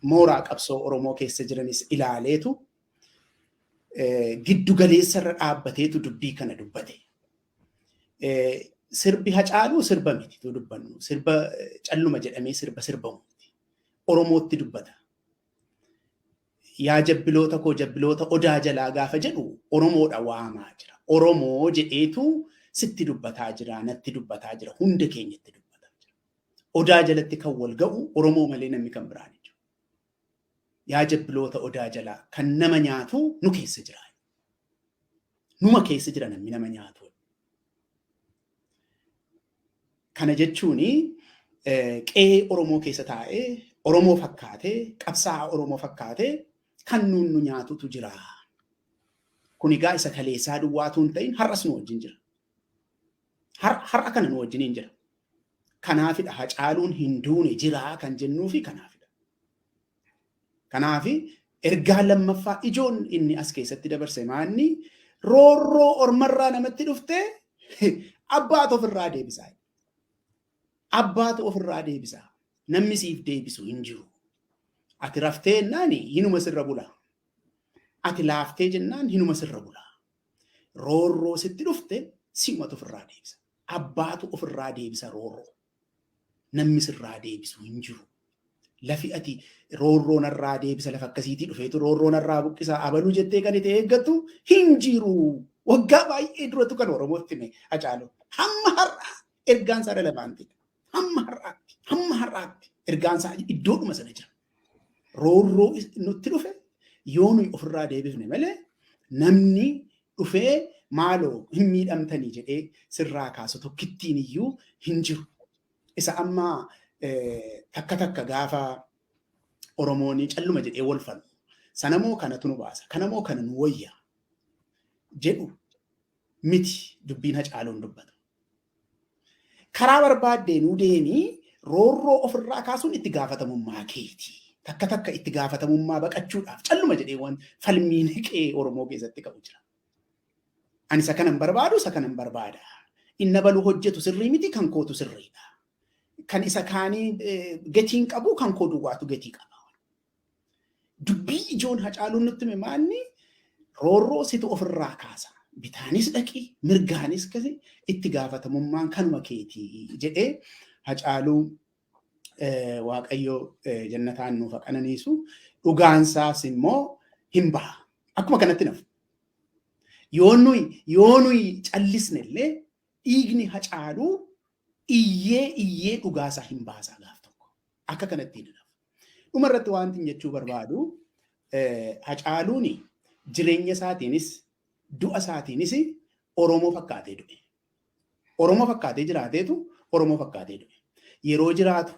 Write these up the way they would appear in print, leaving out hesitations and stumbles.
mooraa qabsoo Oromoo keessa jiranis ilaaleetu giddu galeessa irra dhaabbateetu dubbii kana dubbate. Sirbi Hacaaluu sirba miti tu dubbannu. Sirba calluma jedhamee sirbamu miti. Oromootti dubbata. Yaa jabbiloota koo jabbiloota odaa jalaa gaafa jedhu Oromoodha waamaa jira. Oromoo jedheetu sitti dubbataa jira, natti dubbataa jira, hunda keenyatti dubbataa jira. Odaa jalatti kan wal ga'u Oromoo malee namni kan biraan jiru. Yaa jabbiloota odaa jalaa kan nama nyaatu nu keessa jira. Numa keessa jira namni nama nyaatu. Kana jechuuni qe'ee Oromoo keessa taa'ee Oromoo fakkaatee qabsaa'aa Oromoo fakkaatee kan nu nyaatutu jira. Kun egaa isa kaleessaa duwwaatu hin ta'in har'as nu wajjin jira. Har'a kana nu wajjin hin jira. Kanaafidha Hacaaluun hin duune jira kan jennuufi kanaafidha. Kanaafi ergaa lammaffaa ijoon inni as keessatti dabarse maanni roorroo ormarraa namatti dhuftee abbaatu ofirraa deebisaa. Abbaatu ofirraa deebisaa. Namni siif deebisu hin jiru. Ati raftee jennaan hinuma sirra bula. Ati laaftee jennaan hinuma sirra bula. Roorroo sitti dhufte simatu ofirraa deebisa. Abbaatu ofirraa deebisa roorroo. Namni sirraa deebisu hin jiru. Lafi ati roorroo narraa deebisa lafa akkasiitii dhufeetu roorroo narraa buqqisaa abaluu jettee kan itti eeggattu hin jiru. Waggaa baay'ee duratu kan Oromootti hime Hacaaluu. Hamma har'aa ergaan isaa relevaantiidha. Hamma har'aatti ergaan isaa iddoodhuma sana jira. Roorroo nutti dhufe yoo nuyi ofirraa deebifne malee namni dhufee maaloo hin miidhamtanii jedhee sirraa kaasu tokkittiin iyyuu hin jiru. Isa amma takka gaafa Oromoon calluma jedhee wal falmu sanamoo kanatu nu baasa kanamoo kana nu wayya jedhu miti dubbiin Hacaaluun dubbatu. Karaa barbaaddee nu deemii roorroo ofirraa kaasuun itti gaafatamummaa keeti. Takka itti gaafatamummaa baqachuudhaaf calluma jedhee waan falmiin qe'ee Oromoo keessatti qabu jira. Ani isa kanan barbaadu isa kanan barbaada. Inna balu hojjetu sirrii miti kan kootu sirriidha. Kan isa kaanii gatiin qabu kan koo duwwaatu gatii qaba. Dubbii ijoon Hacaaluun nutti hime maanni roorroo situ ofirraa kaasa. Bitaanis dhaqi mirgaanis kasi itti gaafatamummaan kanuma keetii jedhee Hacaaluu Waaqayyo jannataan nuuf qananiisu dhugaansaas immoo hin baha. Akkuma kanatti nafu. Yoo nuyi callisne illee dhiigni Hacaaluu iyyee dhugaasaa hin baasaa gaaf tokko. Akka kanatti hin nafu. Dhuma irratti wanti jechuu barbaadu Hacaaluun jireenya isaatiinis du'a isaatiinis Oromoo fakkaatee du'e. Oromoo fakkaatee jiraateetu Oromoo fakkaatee du'e. Yeroo jiraatu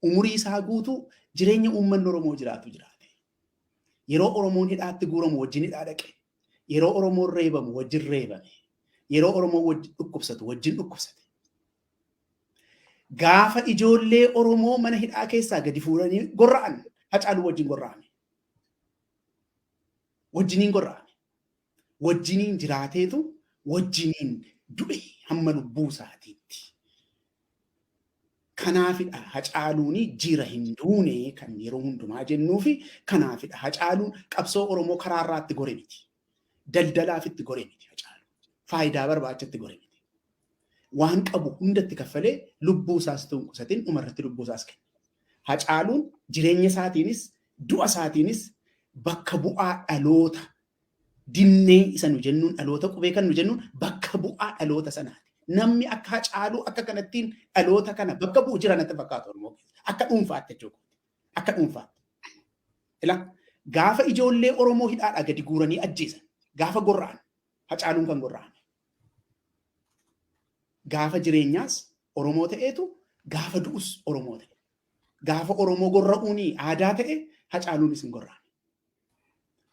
umurii isaa guutuu jireenya uummanni Oromoo jiraatu jiraate. Yeroo Oromoon hidhaatti guuramu wajjin hidhaa dhaqe. Yeroo Oromoon reebamu wajjin reebame. Yeroo Oromoon wajjin dhukkubsatu wajjin dhukkubsate. Gaafa ijoollee Oromoo mana hidhaa keessaa gadi fuudhanii gorra'an Hacaaluu wajjin gorra'ame. Wajjiniin gorra'ame. Wajjiniin jiraateetu wajjiniin du'e hamma lubbuu isaatiitti. Kanaafidha Hacaaluun jira hin duune kan yeroo hundumaa jennuufi kanaafidha Hacaaluun qabsoo Oromoo karaarraatti gore miti. Daldalaafitti gore miti Hacaaluun. Faayidaa barbaachatti gore miti. Waan qabu hundatti kaffalee lubbuu isaas ta'uu qusatiin dhumarratti lubbuu isaas kenne. Hacaaluun jireenya isaatiinis du'a isaatiinis bakka bu'aa dhaloota dinnee isa nu jennuun dhaloota qubee kan nu jennuun bakka bu'aa dhaloota sanaati. Namni akka Hacaaluu akka kanattiin dhaloota kana bakka bu'u jira natti fakkaatu Oromoo keessa. Akka dhuunfaatti jechuudha. Akka dhuunfaatti. Gaafa ijoollee Oromoo hidhaadhaa gadi guuranii ajjeesan. Gaafa gorra'an. Hacaaluun kan gorra'an. Gaafa jireenyaas Oromoo ta'eetu gaafa du'us Oromoo ta'e. Gaafa Oromoo gorra'uun aadaa ta'e Hacaaluunis hin gorra'an.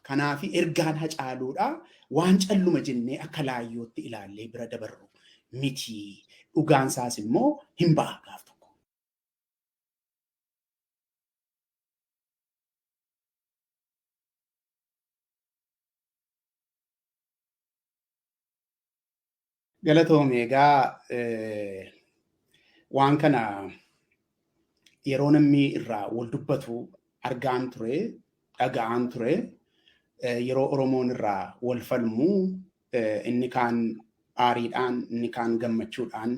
Kanaafi ergaan Hacaaluudhaa waan calluma jennee akka laayyootti ilaallee bira dabarru miti. Dhugaansaas immoo hin baha gaaf tokko. Galatoomee egaa waan kana yeroo namni irraa wal dubbatu argaan ture, dhaga'aan ture. Yeroo Oromoon irraa wal falmuu inni kaan aariidhaan, inni kaan gammachuudhaan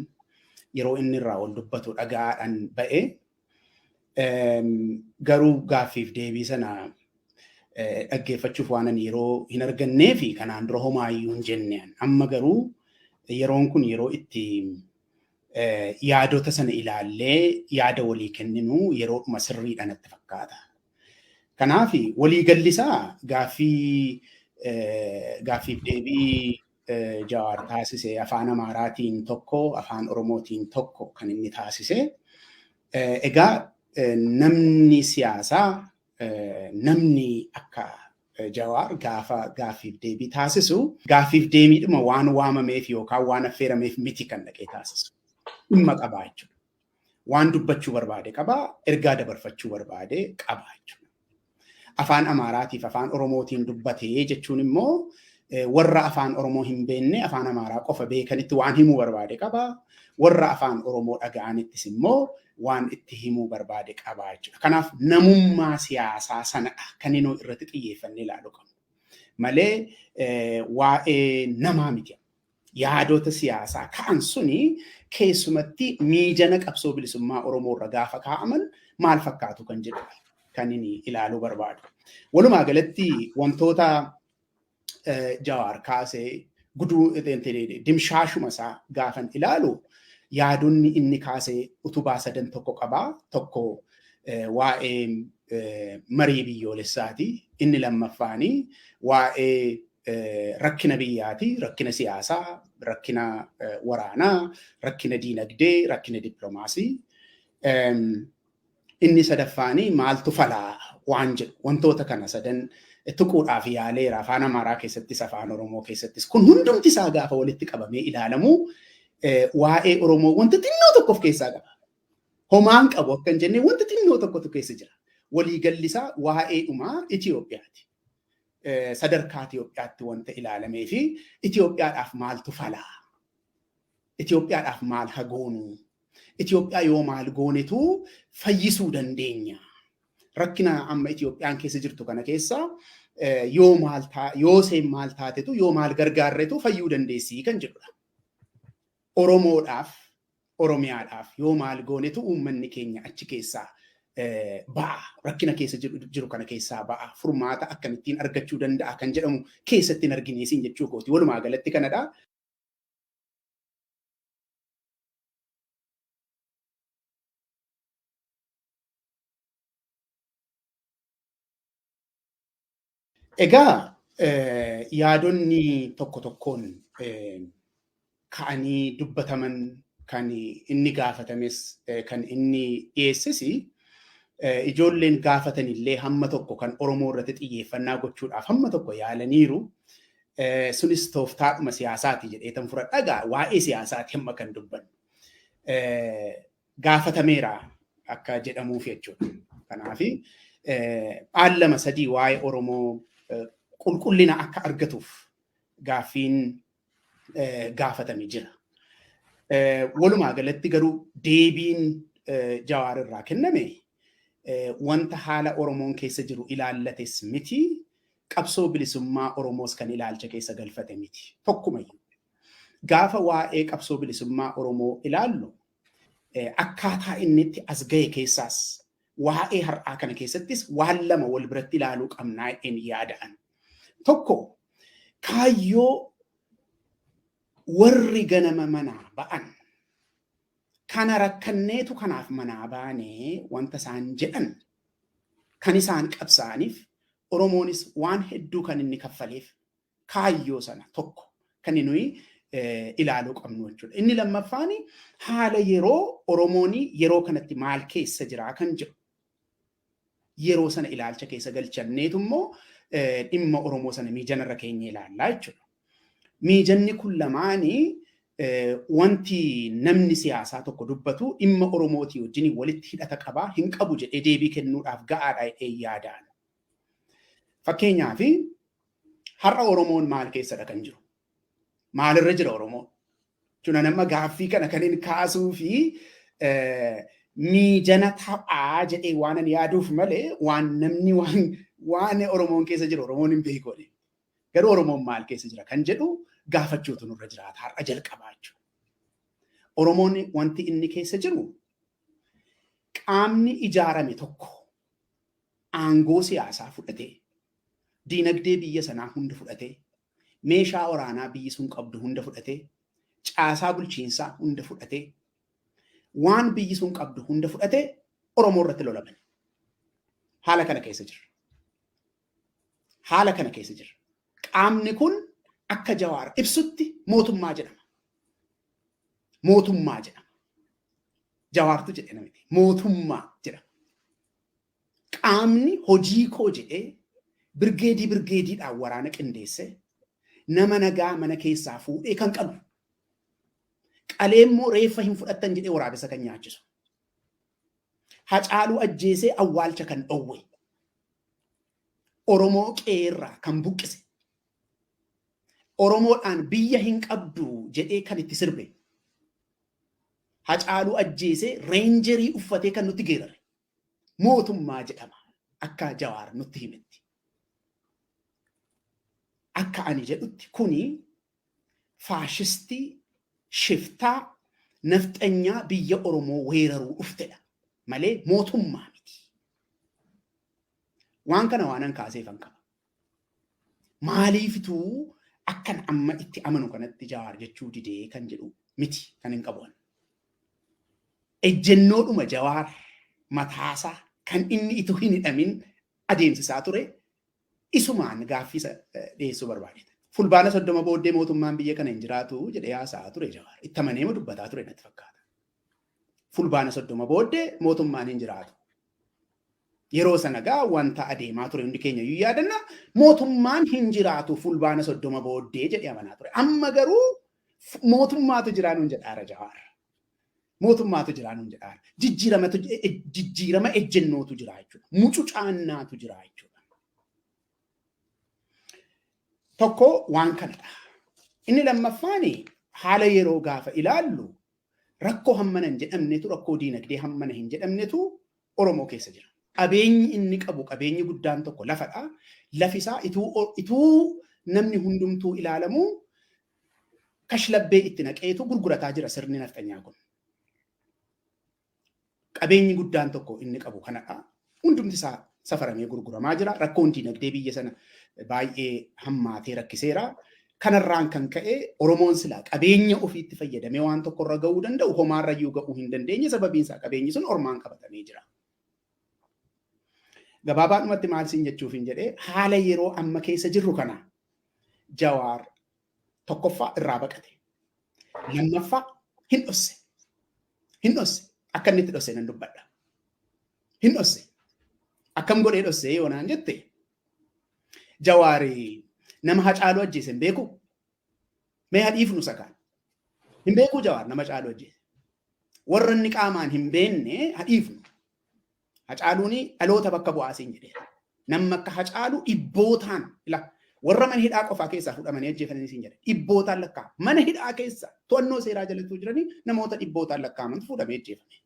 yeroo inni irraa wal dubbatu dhaga'aadhaan ba'e. Garuu gaaffiif deebii sana dhaggeeffachuuf waan ani yeroo hin argannee fi kanaan dura homaayyuu hin jenneen. Amma garuu yeroon kun yeroo itti yaadota sana ilaallee yaada walii kenninu yeroodhuma sirriidha natti fakkaata. Kanaaf waliigallisaa gaaffiif deebii Jawaar taasise afaan Amaaraatiin tokko, afaan Oromootiin tokko kan inni taasise. Egaa namni siyaasaa namni akka Jawaar gaafa gaaffiif deebii taasisu gaaffiif deebiidhuma waan waamameef yookaan waan affeerameef miti kan dhaqee taasisu. Dhimma qabaa jechuudha. Waan dubbachuu barbaade qabaa, ergaa dabarfachuu barbaade qabaa jechuudha. Afaan Amaaraatiif afaan Oromootiin dubbatee jechuun immoo warra afaan Oromoo hin beekne afaan Amaaraa qofa beekanitti waan himuu barbaade qabaa. Warra afaan Oromoo dhaga'anittis immoo waan itti himuu barbaade qabaa jechuudha. Kanaaf namummaa siyaasaa sana kan inni irratti xiyyeeffannee ilaaluu qabna. Malee waa'ee namaa miti. Yaadota siyaasaa ka'an suni keessumatti miijana qabsoo bilisummaa Oromoo irra gaafa kaa'aman maal fakkaatu kan jedhudha kan inni ilaaluu barbaadu. Walumaa galatti wantoota Jawaar kaasee guduu dimshaashuma isaa gaafan ilaalu yaadonni inni kaasee utubaa sadan tokko qabaa. Tokko waa'ee marii biyyoolessaati. Inni lammaffaanii waa'ee rakkina biyyaati, rakkina siyaasaa, rakkina waraanaa, rakkina diinagdee, rakkina dippiloomaasii. Inni sadaffaanii maaltu falaa waan jedhu wantoota kana sadan tuquudhaaf yaaleera afaan Amaaraa keessattis afaan Oromoo keessattis. Kun hundumti isaa gaafa walitti qabamee ilaalamu waa'ee Oromoo wanta xinnoo tokko of keessaa qaba. Homaan qabu akka hin jenne wanta xinnoo tokkotu keessa jira. Waliigallisaa waa'ee dhumaa Itoophiyaati. Sadarkaa Itoophiyaatti wanta ilaalamee fi Itoophiyaadhaaf maaltu falaa? Itoophiyaadhaaf maal hagoonu? Itoophiyaa yoo maal goonetu fayyisuu dandeenya? Rakkina amma Itoophiyaan keessa jirtu kana keessa yoo seen maal taatetu yoo maal gargaarretu fayyuu dandeessii kan jedhudha. Oromoodhaaf, Oromiyaadhaaf yoo maal goonetu uummanni keenya achi keessaa ba'a. Rakkina keessa jiru kana keessaa ba'a. Furmaata akkamittiin argachuu danda'a kan jedhamu keessatti hin argineesiin jechuu kooti. Walumaa galatti kanadha. Egaa yaadonni tokko tokkoon ka'anii dubbataman kan inni gaafatames kan inni dhiyeesses ijoolleen gaafatanillee hamma tokko kan Oromoo irratti xiyyeeffannaa gochuudhaaf hamma tokko yaalaniiru. Sunis tooftaadhuma siyaasaati jedheetan fudhadha. Egaa waa'ee siyaasaati hamma kan dubbannu. Gaafatameera akka jedhamuuf jechuudha. Kanaafi lama sadii waa'ee Oromoo qulqullina akka argatuuf gaaffiin gaafatame jira. Walumaa galatti garuu deebiin Jawaar irraa kenname wanta haala Oromoon keessa jiru ilaallates miti, qabsoo bilisummaa Oromoos kan ilaalcha keessa galfate miti. Tokkumayyuu gaafa waa'ee qabsoo bilisummaa Oromoo ilaallu akkaataa inni itti as ga'e keessaas waa'ee har'aa kana keessattis waan lama wal biratti ilaaluu qabnaa jedheen yaada'an. Tokko kaayyoo warri ganama manaa ba'an kana rakkanneetu kanaaf manaa baanee wanta isaan jedhan kan isaan qabsaaniif Oromoonis waan hedduu kan inni kaffaleef kaayyoo sana tokko kan nuyi ilaaluu qabnu jechuudha. Inni lammaffaan haala yeroo Oromoon yeroo kanatti maal keessa jira kan jedhu yeroo sana ilaalcha keessa galchanneetu immoo dhimma Oromoo sana miijanarra keenya ilaallaa jechuudha. Miijanni kun lamaanii wanti namni siyaasaa tokko dubbatu dhimma Oromootii wajjin walitti hidhata qabaa hin qabu jedhee deebii kennuudhaaf ga'aadha jedhee yaadaan. Fakkeenyaaf har'a Oromoon maal keessadha kan jiru? Maalirra jira Oromoon? Jechuun nama gaaffii kana kan inni kaasuu fi miijana taphaa jedhee waan ani yaaduuf malee waan namni waan Oromoon keessa jiru Oromoon hin beeku. Garuu Oromoon maal keessa jira kan jedhu gaafachuutu nurra jiraata har'a jalqabaa jechuudha. Oromoon wanti inni keessa jiru qaamni ijaarame tokko aangoo siyaasaa fudhatee diinagdee biyya sanaa hunda fudhatee meeshaa waraanaa biyyi sun qabdu hunda fudhatee caasaa bulchiinsaa hunda fudhatee waan biyyi sun qabdu hunda fudhatee Oromoo irratti lolaman. Haala kana keessa jira. Haala kana keessa jira. Qaamni kun akka Jawaar ibsutti mootummaa jedhama. Mootummaa jedhama. Jawaartu jedhe namiti. Mootummaa jedhama. Qaamni hojii koo jedhee birgeediidhaan waraana qindeesse nama nagaa mana keessaa fuudhee kan qabu. Qaleemmoo reeffa hin fudhattan jedhee waraabessa kan nyaachisu. Hacaaluu ajjeesee awwaalcha kan dhowwe. Oromoo qeerraa kan buqqise. Oromoodhaan biyya hin qabdu jedhee kan itti sirbe. Hacaaluu ajjeesee reenjerii uffatee kan nutti geerare. Mootummaa jedhama akka Jawaar nutti himetti. Akka ani jedhutti kuni faashistii shiftaa nafxanyaa biyya Oromoo weeraruu dhuftedha malee mootummaa miti. Waan kana waanan kaaseefan qaba. Maaliifituu akkan amma itti amanu kanatti Jawaar jechuu didee kan jedhu miti kan hin qabu. Ejjennoodhuma Jawaar mataasaa kan inni itti hin hidhamin adeemsisaa ture isumaan gaaffii dhiyeessuu barbaade. Fulbaana 30 booddee mootummaan biyya kana hin jiraatu jedhee haasa'aa ture Jawaar. Itti amaneema dubbataa ture natti fakkaata. Fulbaana 30 booddee mootummaan hin jiraatu. Yeroo sana gaa wanta adeemaa ture hundi keenya iyyuu yaadanna mootummaan hin jiraatu fulbaana 30 booddee jedhee amanaa ture. Amma garuu mootummaatu jiraa nuun jedhaara Jawaar. Mootummaatu jiraa nuun jedhaara. Jijjiirama ejjennootu jira jechuudha. Mucucaannaatu jira jechuudha. Tokko waan kanadha. Inni lammaffaan haala yeroo gaafa ilaallu rakkoo hammana hin jedhamnetu rakkoo diinagdee hammana hin jedhamnetu Oromoo keessa jira. Qabeenyi inni qabu qabeenyi guddaan tokko lafadha. Lafisaa ituu namni hundumtuu ilaalamu kashlabbee itti naqeetu gurgurataa jira sirni nafxanyaa kun. Qabeenyi guddaan tokko inni qabu kanadha. Hundumti isaa safaramee gurguramaa jira. Rakkoon diinagdee biyya sana baay'ee hammaatee rakkiseera. Kanarraan kan ka'e Oromoon silaa qabeenya ofiitti fayyadamee waan tokko irra ga'uu danda'u homaarrayyuu ga'uu hin dandeenye sababiin isaa qabeenyi sun ormaan qabatamee jira. Gabaabaadhumatti maal siin jechuuf hin jedhee haala yeroo amma keessa jirru kana Jawaar tokkoffaa irraa baqate. Lammaffaa hin dhosse. Hin dhosse. Akka inni itti dhosse nan dubbadha. Hin dhosse. Akkam godhee dhosse yoo naan jette Jawaar nama Hacaaluu ajjeese hin beeku. Mee hadhiifnu sakaan. Hin beeku Jawaar nama Hacaaluu ajjeese. Warra inni qaamaan hin beenne hadhiifnu. Hacaaluun dhaloota bakka bu'aa siin jedhee. Namni akka Hacaaluu dhibbootaan warra mana hidhaa qofaa keessaa fudhamanii ajjeefanii siin jedhe. Dhibbootaan lakkaa'ama. Mana hidhaa keessa to'annoo seeraa jalatti jiranii namoota dhibbootaan lakkaa'aman fuudhamee ajjeefame.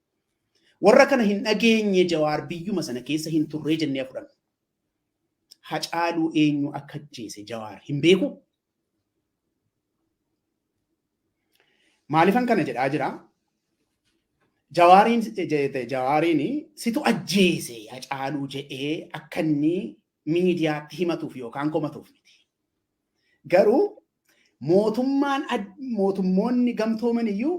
Warra kana hin dhageenye Jawaar biyyuma sana keessa hin turree jennee fudhannu. Hacaaluu eenyu akka ajjeese Jawaar hin beeku. Maaliifan kana jedhaa jira? Jawaariin situ ajjeese Hacaaluu jedhee akka inni miidiyaatti himatuuf yookaan komatuuf miti. Garuu mootummoonni gamtooman iyyuu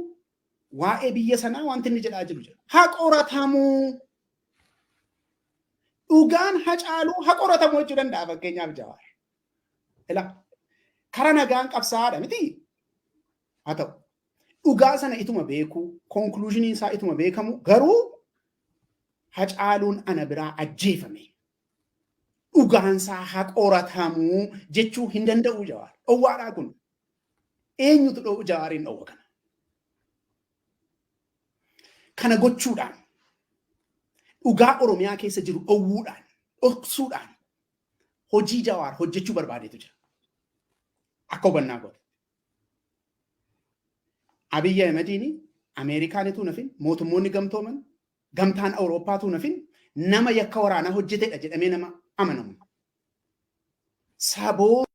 waa'ee biyya sanaa wanti inni jedhaa jiru jira. Haa qoratamuu. Dhugaan Hacaaluu haa qoratamuu jechuu danda'a fakkeenyaaf Jawaar. Karaa nagaan qabsaa'aadha miti. Haa ta'u. Dhugaa sana ituma beeku, konkluuziniin isaa ituma beekamu garuu Hacaaluun ana biraa ajjeefame. Dhugaansaa haa qoratamuu jechuu hin danda'u Jawaar. Dhowwaadhaa kun. Eenyutu dhowwu Jawaariin dhowwa kana? Kana gochuudhaan dhugaa Oromiyaa keessa jiru dhowwuudhaan, dhoksuudhaan hojii Jawaar hojjechuu barbaadeetu jira. Akka hubannaa godhe. Abiyyi Ahmediin Ameerikaanitu nafin mootummoonni gamtooman gamtaan Awurooppaatu nafin nama yakka waraanaa hojjetedha jedhamee nama amanamu. Saboo